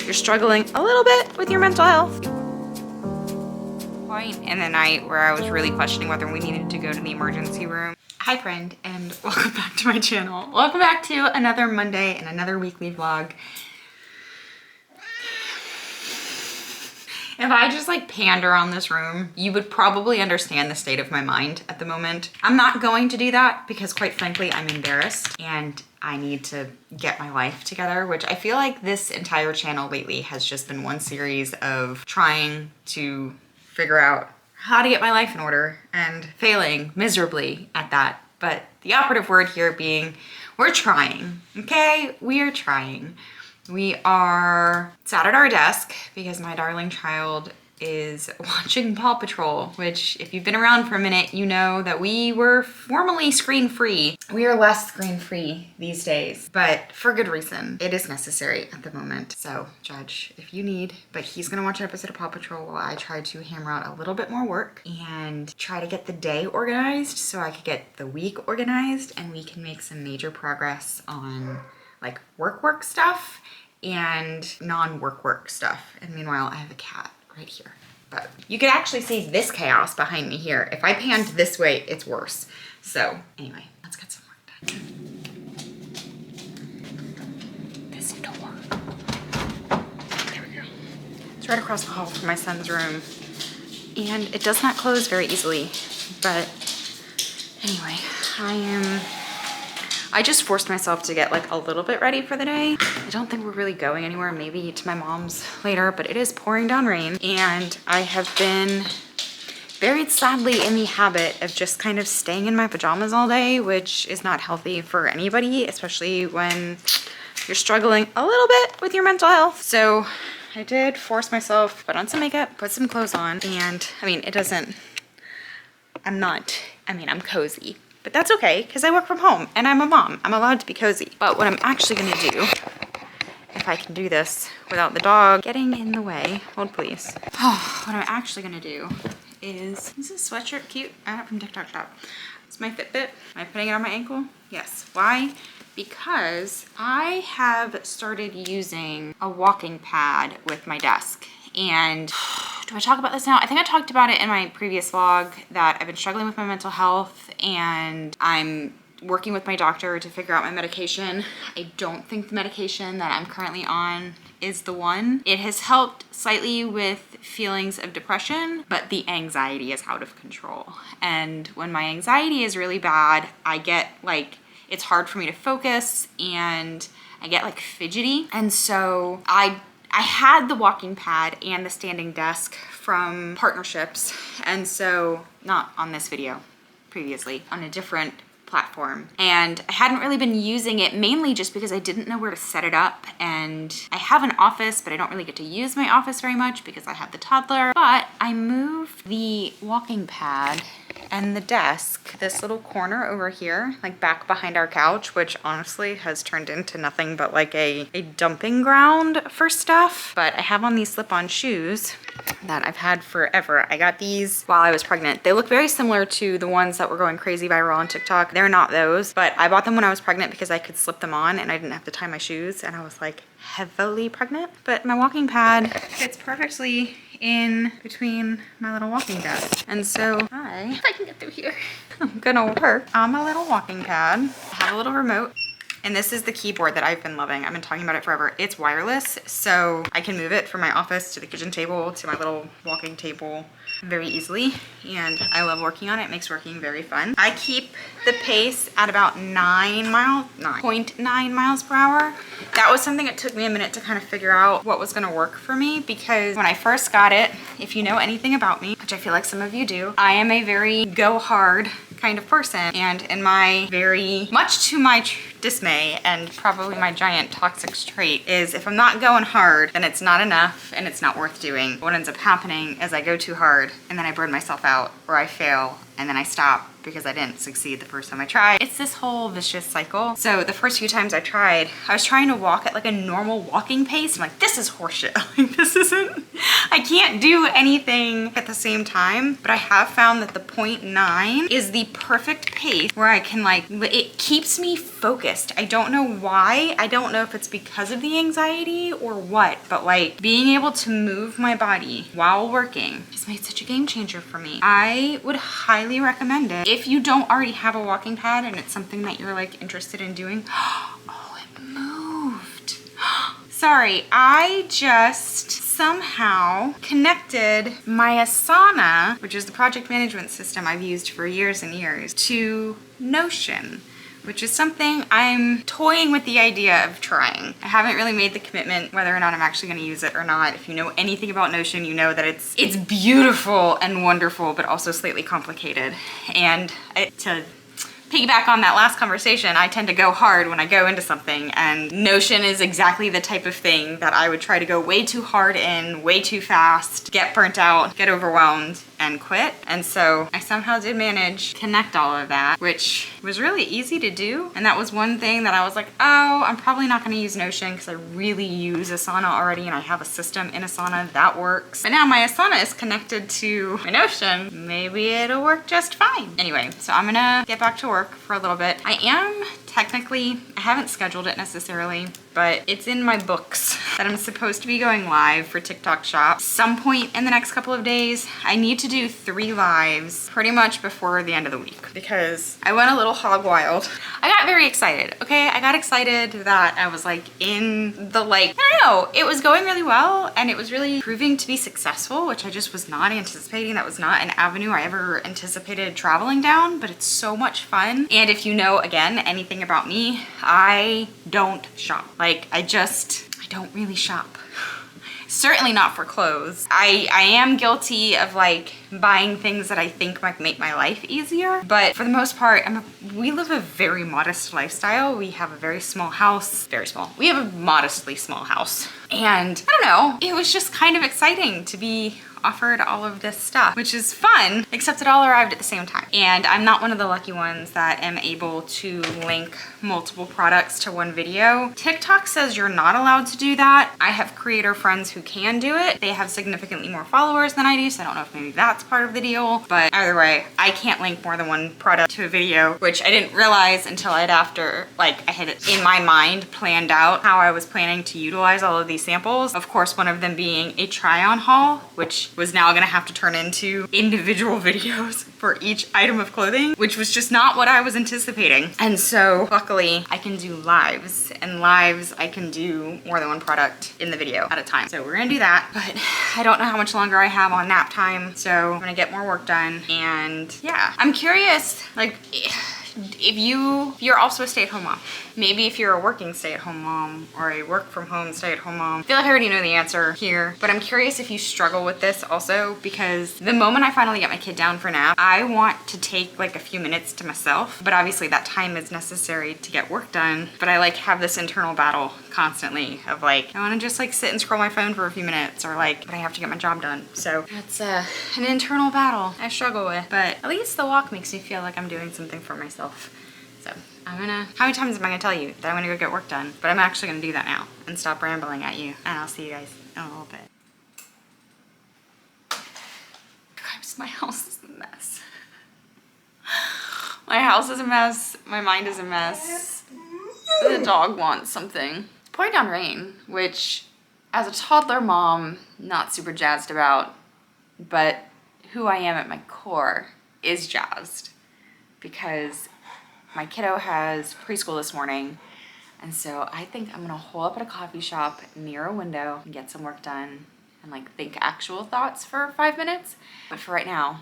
you're struggling a little bit with your mental health. Point in the night where I was really questioning whether we needed to go to the emergency room. Hi friend, and welcome back to my channel. Welcome back to another Monday and another weekly vlog. If I just like panned around this room, you would probably understand the state of my mind at the moment. I'm not going to do that because quite frankly, I'm embarrassed and I need to get my life together, which I feel like this entire channel lately has just been one series of trying to figure out how to get my life in order and failing miserably at that. But the operative word here being, we're trying, okay? We are trying. We are sat at our desk because my darling child is watching Paw Patrol, which if you've been around for a minute, you know that we were formerly screen-free. We are less screen-free these days, but for good reason. It is necessary at the moment. So judge if you need, but he's gonna watch an episode of Paw Patrol while I try to hammer out a little bit more work and try to get the day organized so I could get the week organized and we can make some major progress on like work stuff and non-work stuff. And meanwhile, I have a cat right here. But you could actually see this chaos behind me here. If I panned this way, it's worse. So anyway, let's get some work done. This door. There we go. It's right across the hall from my son's room. And it does not close very easily. But anyway, I just forced myself to get like a little bit ready for the day. I don't think we're really going anywhere, maybe to my mom's later, but it is pouring down rain. And I have been very sadly in the habit of just kind of staying in my pajamas all day, which is not healthy for anybody, especially when you're struggling a little bit with your mental health. So I did force myself to put on some makeup, put some clothes on, and I mean, I'm cozy. But that's okay, because I work from home and I'm a mom. I'm allowed to be cozy. But what I'm actually gonna do, if I can do this without the dog getting in the way, hold please. What I'm actually gonna do is this sweatshirt cute? I got it from TikTok Shop. It's my Fitbit. Am I putting it on my ankle? Yes. Why? Because I have started using a walking pad with my desk. And do I talk about this now? I think I talked about it in my previous vlog that I've been struggling with my mental health and I'm working with my doctor to figure out my medication. I don't think the medication that I'm currently on is the one. It has helped slightly with feelings of depression, but the anxiety is out of control. And when my anxiety is really bad, I get like, it's hard for me to focus and I get like fidgety. And so I had the walking pad and the standing desk from partnerships. And so, not on this video, previously, on a different platform. And I hadn't really been using it mainly just because I didn't know where to set it up. And I have an office, but I don't really get to use my office very much because I have the toddler. But I moved the walking pad and the desk, this little corner over here, like back behind our couch, which honestly has turned into nothing but like a dumping ground for stuff. But I have on these slip-on shoes that I've had forever. I got these while I was pregnant. They look very similar to the ones that were going crazy viral on TikTok. They're not those, but I bought them when I was pregnant because I could slip them on and I didn't have to tie my shoes, and I was like heavily pregnant. But my walking pad fits perfectly in between my little walking desk. And so if I can get through here, I'm gonna work on my little walking pad. I have a little remote. And this is the keyboard that I've been loving. I've been talking about it forever. It's wireless, so I can move it from my office to the kitchen table to my little walking table very easily. And I love working on it. It makes working very fun. I keep the pace at about 0.9 miles per hour. That was something that took me a minute to kind of figure out what was gonna work for me, because when I first got it, if you know anything about me, which I feel like some of you do, I am a very go hard kind of person. And in my very much to my dismay and probably my giant toxic trait is if I'm not going hard, then it's not enough and it's not worth doing. What ends up happening is I go too hard and then I burn myself out or I fail and then I stop because I didn't succeed the first time I tried. It's this whole vicious cycle. So the first few times I tried, I was trying to walk at like a normal walking pace. I'm like, this is horseshit. Like, this isn't, I can't do anything at the same time. But I have found that the 0.9 is the perfect pace where I can like, it keeps me focused. I don't know why. I don't know if it's because of the anxiety or what, but like being able to move my body while working has made such a game changer for me. I would highly recommend it. If you don't already have a walking pad and it's something that you're like interested in doing. Oh, it moved. Sorry, I just somehow connected my Asana, which is the project management system I've used for years and years, to Notion, which is something I'm toying with the idea of trying. I haven't really made the commitment whether or not I'm actually gonna use it or not. If you know anything about Notion, you know that it's beautiful and wonderful, but also slightly complicated. And to piggyback on that last conversation, I tend to go hard when I go into something, and Notion is exactly the type of thing that I would try to go way too hard in, way too fast, get burnt out, get overwhelmed, and quit. And so I somehow did manage to connect all of that, which was really easy to do. And that was one thing that I was like, oh, I'm probably not gonna use Notion because I really use Asana already and I have a system in Asana that works. But now my Asana is connected to my Notion. Maybe it'll work just fine. Anyway, so I'm gonna get back to work for a little bit. I haven't scheduled it necessarily, but it's in my books that I'm supposed to be going live for TikTok Shop some point in the next couple of days. I need to do 3 lives pretty much before the end of the week because I went a little hog wild. I got very excited, okay? I got excited that I was like in the I don't know, it was going really well and it was really proving to be successful, which I just was not anticipating. That was not an avenue I ever anticipated traveling down, but it's so much fun. And if you know, again, anything about me, I don't shop. I don't really shop. Certainly not for clothes. I am guilty of like buying things that I think might make my life easier, but for the most part, we live a very modest lifestyle. We have a very small house, very small. We have a modestly small house. And I don't know, it was just kind of exciting to be offered all of this stuff, which is fun, except it all arrived at the same time. And I'm not one of the lucky ones that am able to link multiple products to one video. TikTok says you're not allowed to do that. I have creator friends who can do it. They have significantly more followers than I do, so I don't know if maybe that's part of the deal. But either way, I can't link more than one product to a video, which I didn't realize until I had it in my mind planned out how I was planning to utilize all of these samples. Of course, one of them being a try-on haul, which was now gonna have to turn into individual videos for each item of clothing, which was just not what I was anticipating. And so luckily I can do lives, and lives I can do more than one product in the video at a time. So we're gonna do that, but I don't know how much longer I have on nap time, so I'm gonna get more work done. And yeah, I'm curious, like, if you're also a stay-at-home mom, maybe if you're a working stay-at-home mom or a work-from-home stay-at-home mom, I feel like I already know the answer here, but I'm curious if you struggle with this also, because the moment I finally get my kid down for nap, I want to take like a few minutes to myself, but obviously that time is necessary to get work done. But I like have this internal battle constantly of like, I want to just like sit and scroll my phone for a few minutes, or like, but I have to get my job done. So that's an internal battle I struggle with, but at least the walk makes me feel like I'm doing something for myself. So how many times am I gonna tell you that I'm gonna go get work done? But I'm actually gonna do that now and stop rambling at you. And I'll see you guys in a little bit. Guys, my house is a mess. My house is a mess. My mind is a mess. The dog wants something. It's pouring down rain, which as a toddler mom, not super jazzed about, but who I am at my core is jazzed, because my kiddo has preschool this morning, and so I think I'm gonna hole up at a coffee shop near a window and get some work done and like think actual thoughts for 5 minutes. But for right now,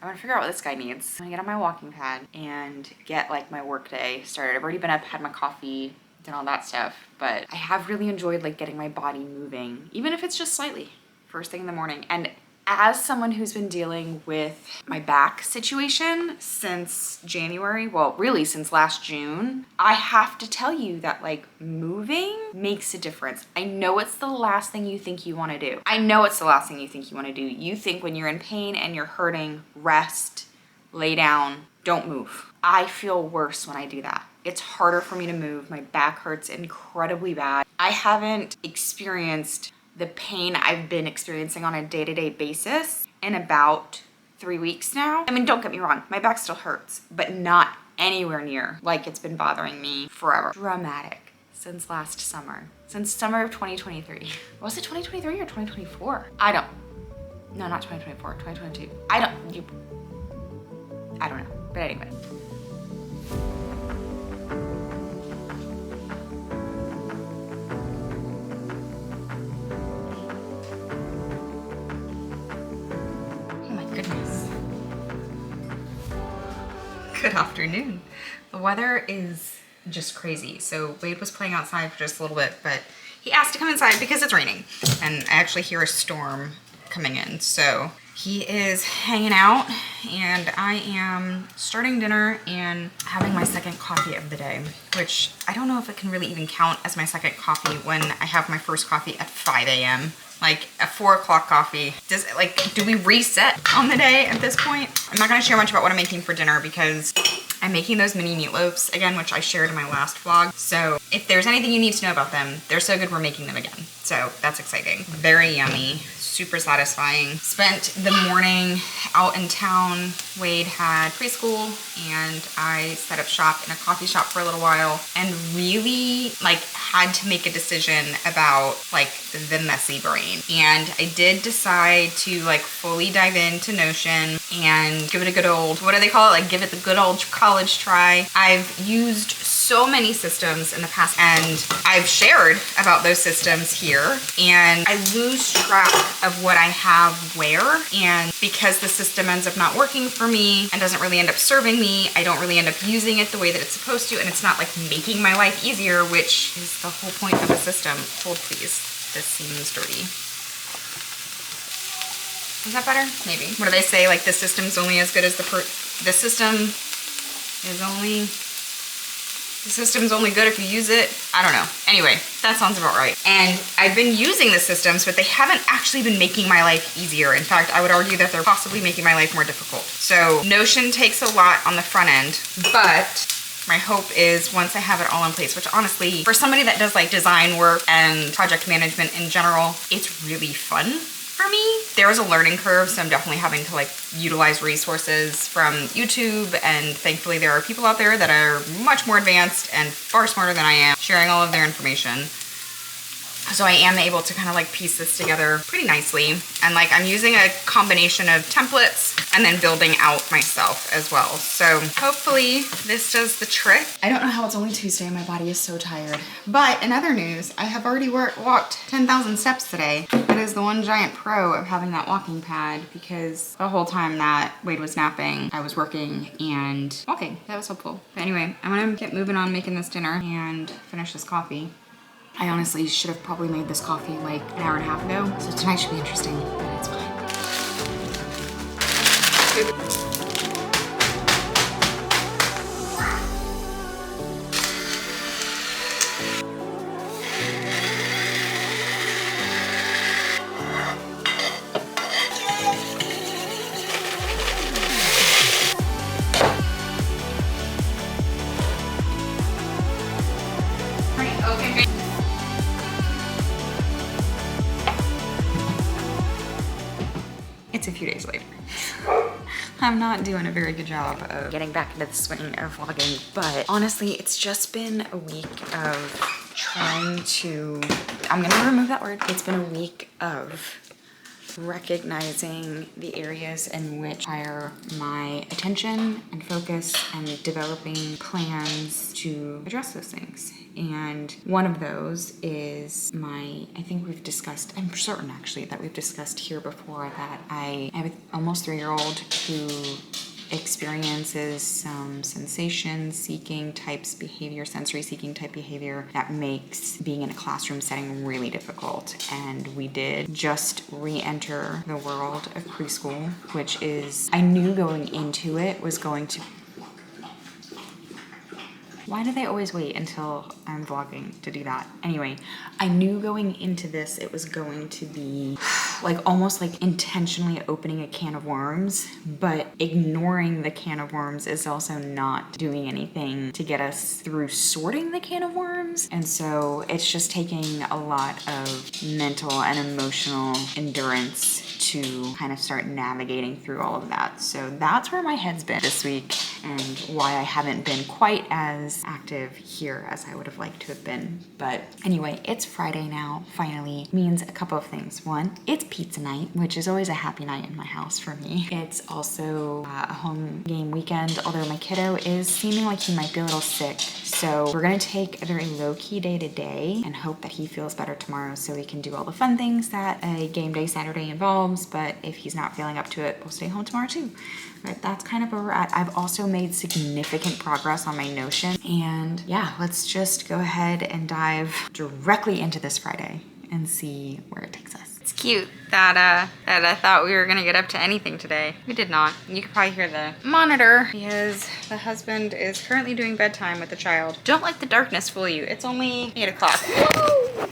I'm gonna figure out what this guy needs. I'm gonna get on my walking pad and get like my work day started. I've already been up, had my coffee, done all that stuff, but I have really enjoyed like getting my body moving, even if it's just slightly, first thing in the morning. And as someone who's been dealing with my back situation since January, well, really since last June, I have to tell you that like moving makes a difference. I know it's the last thing you think you want to do. I know it's the last thing you think you want to do. You think when you're in pain and you're hurting, rest, lay down, don't move. I feel worse when I do that. It's harder for me to move. My back hurts incredibly bad. I haven't experienced the pain I've been experiencing on a day-to-day basis in about 3 weeks now. I mean, don't get me wrong, my back still hurts, but not anywhere near like it's been bothering me forever. Dramatic since last summer, since summer of 2023. Was it 2023 or 2024? No, not 2024, 2022. I don't know, but anyway. Oh my goodness. Good afternoon. The weather is just crazy. So Wade was playing outside for just a little bit, but he asked to come inside because it's raining and I actually hear a storm coming in. So he is hanging out and I am starting dinner and having my second coffee of the day, which I don't know if it can really even count as my second coffee when I have my first coffee at 5 a.m. Like a 4 o'clock coffee. Do we reset on the day at this point? I'm not gonna share much about what I'm making for dinner because I'm making those mini meatloaves again, which I shared in my last vlog. So if there's anything you need to know about them, they're so good we're making them again. So that's exciting. Very yummy, super satisfying. Spent the morning out in town. Wade had preschool and I set up shop in a coffee shop for a little while and really had to make a decision about the messy brain. And I did decide to fully dive into Notion and give it a good old, what do they call it? Give it the good old college try. I've used so many systems in the past and I've shared about those systems here and I lose track of what I have where, and because the system ends up not working for me and doesn't really end up serving me, I don't really end up using it the way that it's supposed to, and it's not making my life easier, which is the whole point of a system. Hold please, this seems dirty. Is that better? Maybe. What do they say? The system's only as good as the system's only good if you use it. I don't know. Anyway, that sounds about right. And I've been using the systems, but they haven't actually been making my life easier. In fact, I would argue that they're possibly making my life more difficult. So Notion takes a lot on the front end, but my hope is once I have it all in place, which honestly, for somebody that does design work and project management in general, it's really fun for me. There was a learning curve, so I'm definitely having to utilize resources from YouTube, and thankfully there are people out there that are much more advanced and far smarter than I am, sharing all of their information. So I am able to kind of piece this together pretty nicely. And I'm using a combination of templates and then building out myself as well. So hopefully this does the trick. I don't know how it's only Tuesday, my body is so tired. But in other news, I have already walked 10,000 steps today. That is the one giant pro of having that walking pad, because the whole time that Wade was napping, I was working and walking. That was helpful. But anyway, I'm gonna get moving on making this dinner and finish this coffee. I honestly should have probably made this coffee an hour and a half ago, so tonight should be interesting, but it's fine. It's a few days later. I'm not doing a very good job of getting back into the swing of vlogging, but honestly, it's just been a week of trying to, I'm gonna remove that word. It's been a week of recognizing the areas in which require my attention and focus and developing plans to address those things. And one of those is I think we've discussed, I'm certain actually that we've discussed here before, that I have an almost 3-year-old who experiences some sensation-seeking types behavior, sensory-seeking type behavior that makes being in a classroom setting really difficult. And we did just re-enter the world of preschool, which is, I knew going into it was going to Why do they always wait until I'm vlogging to do that? Anyway, I knew going into this it was going to be like almost like intentionally opening a can of worms, but ignoring the can of worms is also not doing anything to get us through sorting the can of worms. And so it's just taking a lot of mental and emotional endurance to kind of start navigating through all of that. So that's where my head's been this week and why I haven't been quite as active here as I would have liked to have been. But anyway, it's Friday now, finally. Means a couple of things. One, it's pizza night, which is always a happy night in my house for me. It's also a home game weekend, although my kiddo is seeming like he might be a little sick. So we're gonna take a very low-key day today and hope that he feels better tomorrow so we can do all the fun things that a game day Saturday involves. But if he's not feeling up to it, we'll stay home tomorrow too. But that's kind of where we're at. I've also made significant progress on my Notion. And yeah, let's just go ahead and dive directly into this Friday and see where it takes us. It's cute that I thought we were gonna get up to anything today. We did not. You could probably hear the monitor because the husband is currently doing bedtime with the child. Don't let the darkness fool you. It's only 8 o'clock.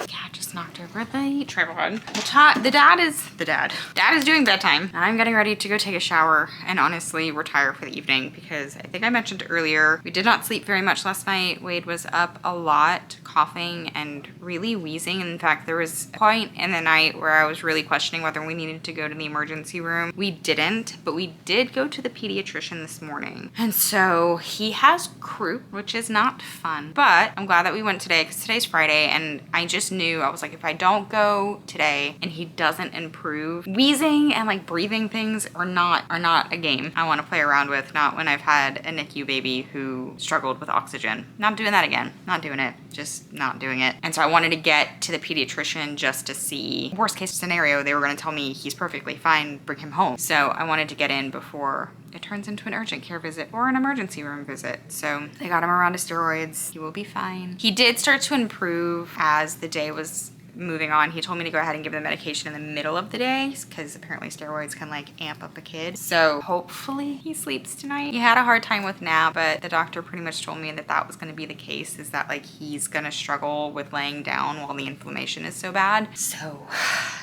Cat just knocked over the tripod. Dad is doing bedtime. I'm getting ready to go take a shower and honestly retire for the evening because I think I mentioned earlier, we did not sleep very much last night. Wade was up a lot, coughing and really wheezing. In fact, there was a point in the night where I was really questioning whether we needed to go to the emergency room. We didn't, but we did go to the pediatrician this morning. And so he has croup, which is not fun, but I'm glad that we went today because today's Friday and I just knew, I was like, if I don't go today and he doesn't improve, wheezing and like breathing things are not a game I want to play around with, not when I've had a NICU baby who struggled with oxygen. Not doing that again. Not doing it. Just not doing it. And so I wanted to get to the pediatrician just to see, worst case scenario, they were going to tell me he's perfectly fine, bring him home. So I wanted to get in before it turns into an urgent care visit or an emergency room visit. So they got him around to steroids. He will be fine. He did start to improve as the day was moving on. He told me to go ahead and give the medication in the middle of the day because apparently steroids can like amp up a kid. So hopefully he sleeps tonight. He had a hard time with nap, but the doctor pretty much told me that that was going to be the case, is that like he's going to struggle with laying down while the inflammation is so bad. So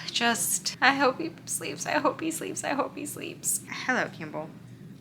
just, I hope he sleeps. I hope he sleeps. I hope he sleeps. Hello, Campbell.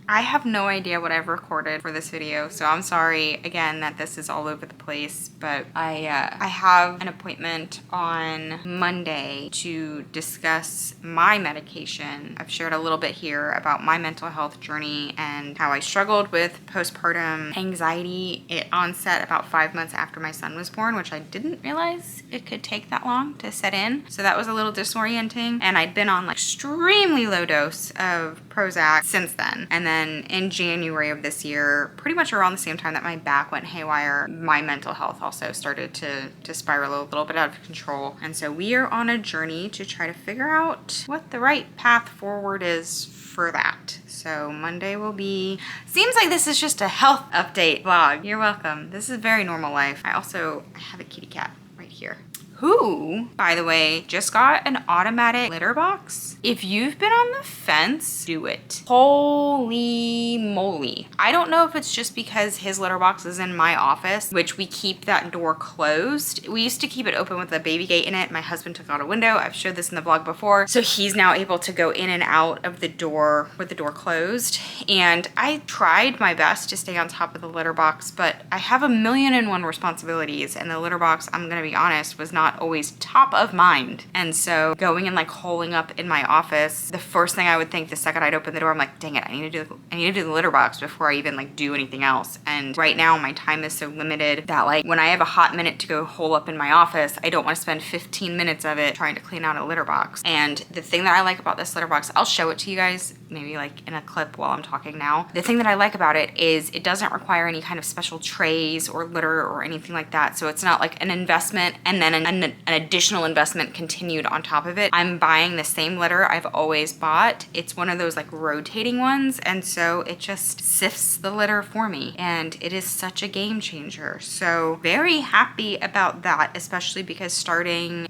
I have no idea what I've recorded for this video, so I'm sorry again that this is all over the place, but I have an appointment on Monday to discuss my medication. I've shared a little bit here about my mental health journey and how I struggled with postpartum anxiety. It onset about 5 months after my son was born, which I didn't realize it could take that long to set in. So that was a little disorienting, and I'd been on like extremely low dose of Prozac since then. And then in January of this year, pretty much around the same time that my back went haywire, my mental health also started to spiral a little bit out of control. And so we are on a journey to try to figure out what the right path forward is for that. So Monday will be, seems like this is just a health update vlog. You're welcome. This is very normal life. I have a kitty cat right here, who, by the way, just got an automatic litter box. If you've been on the fence, do it. Holy moly. I don't know if it's just because his litter box is in my office, which we keep that door closed. We used to keep it open with a baby gate in it. My husband took out a window. I've showed this in the vlog before. So he's now able to go in and out of the door with the door closed. And I tried my best to stay on top of the litter box, but I have 1,000,001 responsibilities, and the litter box, I'm gonna be honest, was not always top of mind. And so going and like holing up in my office, the first thing I would think the second I'd open the door, I'm like, dang it, I need to do the litter box before I even like do anything else. And right now my time is so limited that like when I have a hot minute to go hole up in my office, I don't want to spend 15 minutes of it trying to clean out a litter box. And the thing that I like about this litter box, I'll show it to you guys maybe like in a clip while I'm talking now. The thing that I like about it is it doesn't require any kind of special trays or litter or anything like that. So it's not like an investment and then an additional investment continued on top of it. I'm buying the same litter I've always bought. It's one of those like rotating ones, and so it just sifts the litter for me, and it is such a game changer. So very happy about that, especially because starting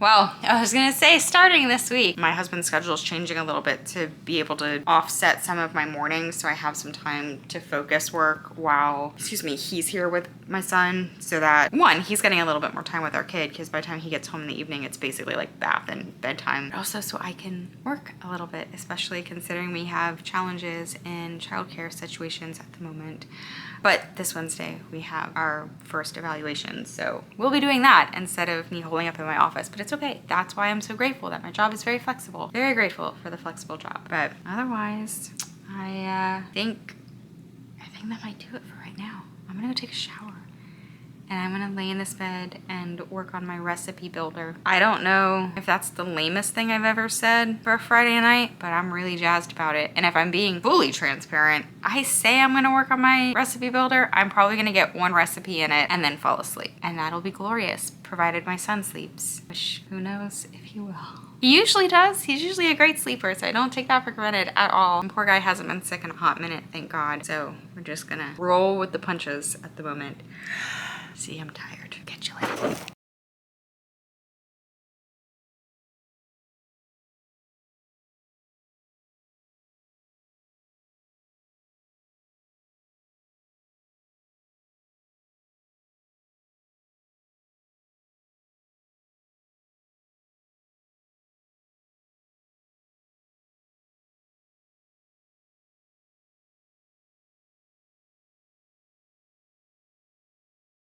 this week, my husband's schedule is changing a little bit to be able to offset some of my mornings, so I have some time to focus work while, he's here with my son so that, one, he's getting a little bit more time with our kid because by the time he gets home in the evening, it's basically like bath and bedtime. But also so I can work a little bit, especially considering we have challenges in childcare situations at the moment. But this Wednesday, we have our first evaluation. So we'll be doing that instead of me holding up in my office. But it's okay. That's why I'm so grateful that my job is very flexible. Very grateful for the flexible job. But otherwise, I think that might do it for right now. I'm gonna go take a shower. And I'm gonna lay in this bed and work on my recipe builder. I don't know if that's the lamest thing I've ever said for a Friday night, but I'm really jazzed about it. And if I'm being fully transparent, I say I'm gonna work on my recipe builder, I'm probably gonna get one recipe in it and then fall asleep. And that'll be glorious, provided my son sleeps, which who knows if he will. He usually does. He's usually a great sleeper, so I don't take that for granted at all. And poor guy hasn't been sick in a hot minute, thank God. So we're just gonna roll with the punches at the moment. See, I'm tired. Catch you later.